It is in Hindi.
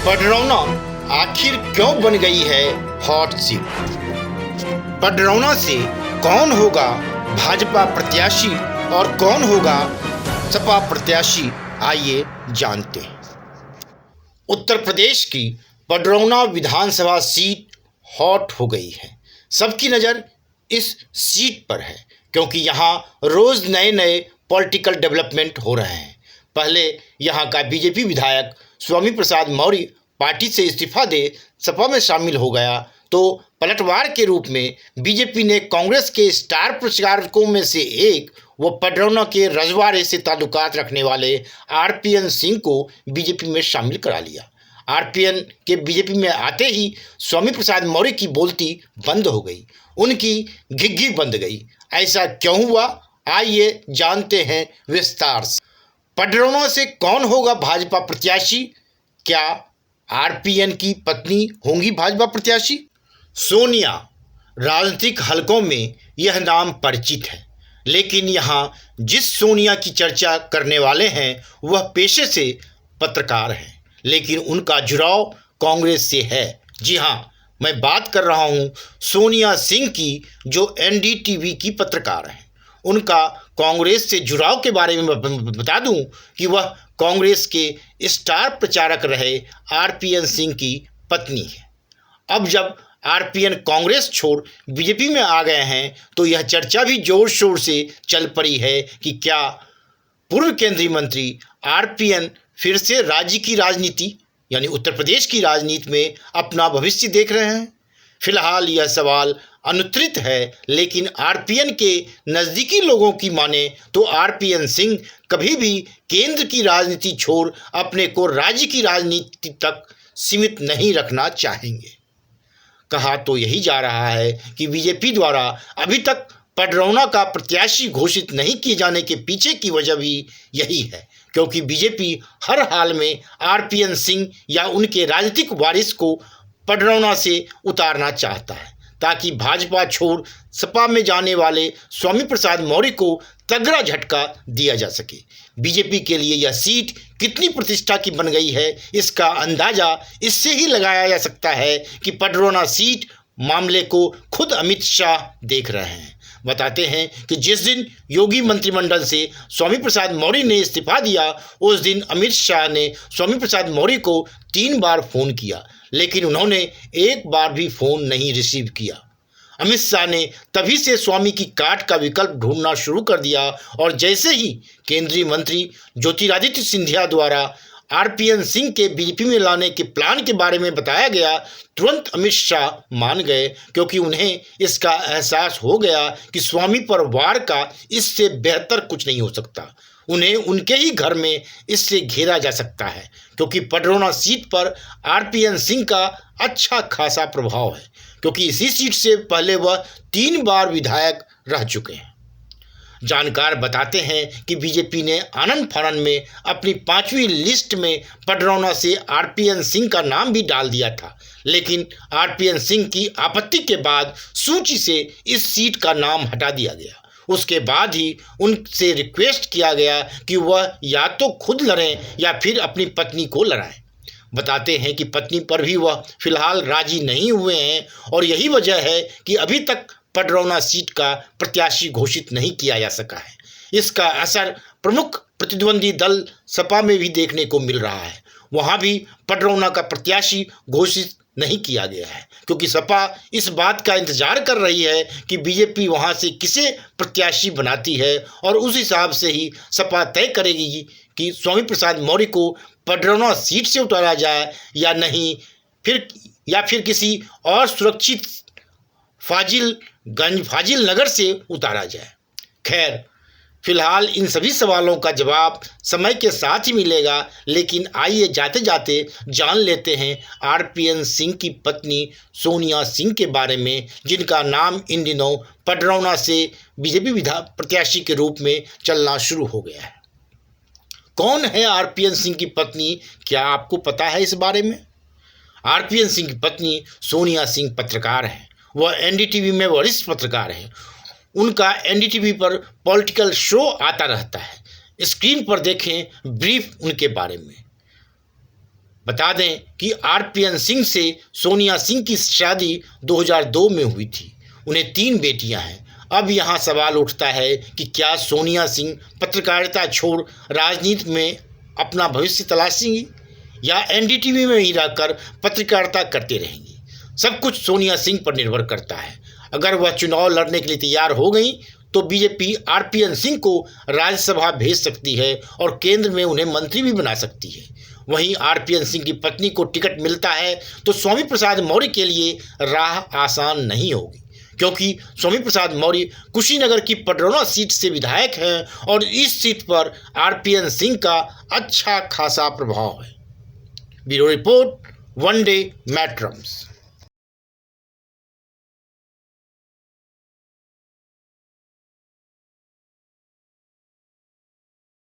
पडरौना आखिर क्यों बन गई है हॉट सीट? पडरौना से कौन होगा भाजपा प्रत्याशी और कौन होगा सपा प्रत्याशी, आइए जानते हैं। उत्तर प्रदेश की पडरौना विधानसभा सीट हॉट हो गई है। सबकी नज़र इस सीट पर है क्योंकि यहाँ रोज़ नए नए पॉलिटिकल डेवलपमेंट हो रहे हैं। पहले यहाँ का बीजेपी विधायक स्वामी प्रसाद मौर्य पार्टी से इस्तीफा दे सपा में शामिल हो गया, तो पलटवार के रूप में बीजेपी ने कांग्रेस के स्टार प्रचारकों में से एक वो पडरौना के रजवाड़े से ताल्लुकात रखने वाले आरपीएन सिंह को बीजेपी में शामिल करा लिया। आरपीएन के बीजेपी में आते ही स्वामी प्रसाद मौर्य की बोलती बंद हो गई, उनकी घिघी बंद गई। ऐसा क्यों हुआ, आइए जानते हैं विस्तार से। पडरौना से कौन होगा भाजपा प्रत्याशी? क्या आरपीएन की पत्नी होंगी भाजपा प्रत्याशी? सोनिया राजनीतिक हलकों में यह नाम परिचित है, लेकिन यहाँ जिस सोनिया की चर्चा करने वाले हैं वह पेशे से पत्रकार हैं, लेकिन उनका जुड़ाव कांग्रेस से है। जी हाँ, मैं बात कर रहा हूँ सोनिया सिंह की, जो एनडीटीवी की पत्रकार हैं। उनका कांग्रेस से जुड़ाव के बारे में बता दूं कि वह कांग्रेस के स्टार प्रचारक रहे आरपीएन सिंह की पत्नी है। अब जब आरपीएन कांग्रेस छोड़ बीजेपी में आ गए हैं तो यह चर्चा भी जोर शोर से चल पड़ी है कि क्या पूर्व केंद्रीय मंत्री आरपीएन फिर से राज्य की राजनीति यानी उत्तर प्रदेश की राजनीति में अपना भविष्य देख रहे हैं। फिलहाल यह सवाल अनुत्तरित है, लेकिन आरपीएन के नज़दीकी लोगों की माने तो आरपीएन सिंह कभी भी केंद्र की राजनीति छोड़ अपने को राज्य की राजनीति तक सीमित नहीं रखना चाहेंगे। कहा तो यही जा रहा है कि बीजेपी द्वारा अभी तक पडरौना का प्रत्याशी घोषित नहीं किए जाने के पीछे की वजह भी यही है, क्योंकि बीजेपी हर हाल में आरपीएन सिंह या उनके राजनीतिक वारिस को पडरौना से उतारना चाहता है, ताकि भाजपा छोड़ सपा में जाने वाले स्वामी प्रसाद मौर्य को तगड़ा झटका दिया जा सके। बीजेपी के लिए यह सीट कितनी प्रतिष्ठा की बन गई है, इसका अंदाजा इससे ही लगाया जा सकता है कि पडरौना सीट मामले को खुद अमित शाह देख रहे हैं। बताते हैं कि जिस दिन योगी मंत्रिमंडल से स्वामी प्रसाद मौर्य ने इस्तीफा दिया, उस दिन अमित शाह ने स्वामी प्रसाद मौर्य को 3 बार फ़ोन किया, लेकिन उन्होंने एक बार भी फ़ोन नहीं रिसीव किया। अमित शाह ने तभी से स्वामी की काट का विकल्प ढूंढना शुरू कर दिया और जैसे ही केंद्रीय मंत्री ज्योतिरादित्य सिंधिया द्वारा आरपीएन सिंह के बीजेपी में लाने के प्लान के बारे में बताया गया, तुरंत अमित शाह मान गए, क्योंकि उन्हें इसका एहसास हो गया कि स्वामी पर वार का इससे बेहतर कुछ नहीं हो सकता। उन्हें उनके ही घर में इससे घेरा जा सकता है, क्योंकि पडरौना सीट पर आरपीएन सिंह का अच्छा खासा प्रभाव है, क्योंकि इसी सीट से पहले वह 3 बार विधायक रह चुके हैं। जानकार बताते हैं कि बीजेपी ने आनन फानन में अपनी 5वीं लिस्ट में पडरौना से आरपीएन सिंह का नाम भी डाल दिया था, लेकिन आरपीएन सिंह की आपत्ति के बाद सूची से इस सीट का नाम हटा दिया गया। उसके बाद ही उनसे रिक्वेस्ट किया गया कि वह या तो खुद लड़ें या फिर अपनी पत्नी को लड़ाएं। बताते हैं कि पत्नी पर भी वह फिलहाल राजी नहीं हुए हैं और यही वजह है कि अभी तक पडरौना सीट का प्रत्याशी घोषित नहीं किया जा सका है। इसका असर प्रमुख प्रतिद्वंदी दल सपा में भी देखने को मिल रहा है। वहाँ भी पडरौना का प्रत्याशी घोषित नहीं किया गया है, क्योंकि सपा इस बात का इंतजार कर रही है कि बीजेपी वहाँ से किसे प्रत्याशी बनाती है और उस हिसाब से ही सपा तय करेगी कि स्वामी प्रसाद मौर्य को पडरौना सीट से उतारा जाए या नहीं, फिर किसी और सुरक्षित फाजिल नगर से उतारा जाए। खैर, फिलहाल इन सभी सवालों का जवाब समय के साथ ही मिलेगा, लेकिन आइए जाते जाते जान लेते हैं आरपीएन सिंह की पत्नी सोनिया सिंह के बारे में, जिनका नाम इन दिनों पडरौना से बीजेपी प्रत्याशी के रूप में चलना शुरू हो गया है। कौन है आरपीएन सिंह की पत्नी, क्या आपको पता है इस बारे में? आरपीएन सिंह की पत्नी सोनिया सिंह पत्रकार हैं। वह एनडीटीवी में वरिष्ठ पत्रकार हैं। उनका एनडीटीवी पर पॉलिटिकल शो आता रहता है। स्क्रीन पर देखें ब्रीफ उनके बारे में। बता दें कि आरपीएन सिंह से सोनिया सिंह की शादी 2002 में हुई थी। उन्हें 3 बेटियां हैं। अब यहाँ सवाल उठता है कि क्या सोनिया सिंह पत्रकारिता छोड़ राजनीति में अपना भविष्य तलाशेंगी या एनडीटीवी में ही रहकर पत्रकारिता करते रहेंगी। सब कुछ सोनिया सिंह पर निर्भर करता है। अगर वह चुनाव लड़ने के लिए तैयार हो गई तो बीजेपी आरपीएन सिंह को राज्यसभा भेज सकती है और केंद्र में उन्हें मंत्री भी बना सकती है। वहीं आरपीएन सिंह की पत्नी को टिकट मिलता है तो स्वामी प्रसाद मौर्य के लिए राह आसान नहीं होगी, क्योंकि स्वामी प्रसाद मौर्य कुशीनगर की पडरौना सीट से विधायक हैं और इस सीट पर आरपीएन सिंह का अच्छा खासा प्रभाव है। Bureau report, one day मैट्रम्स।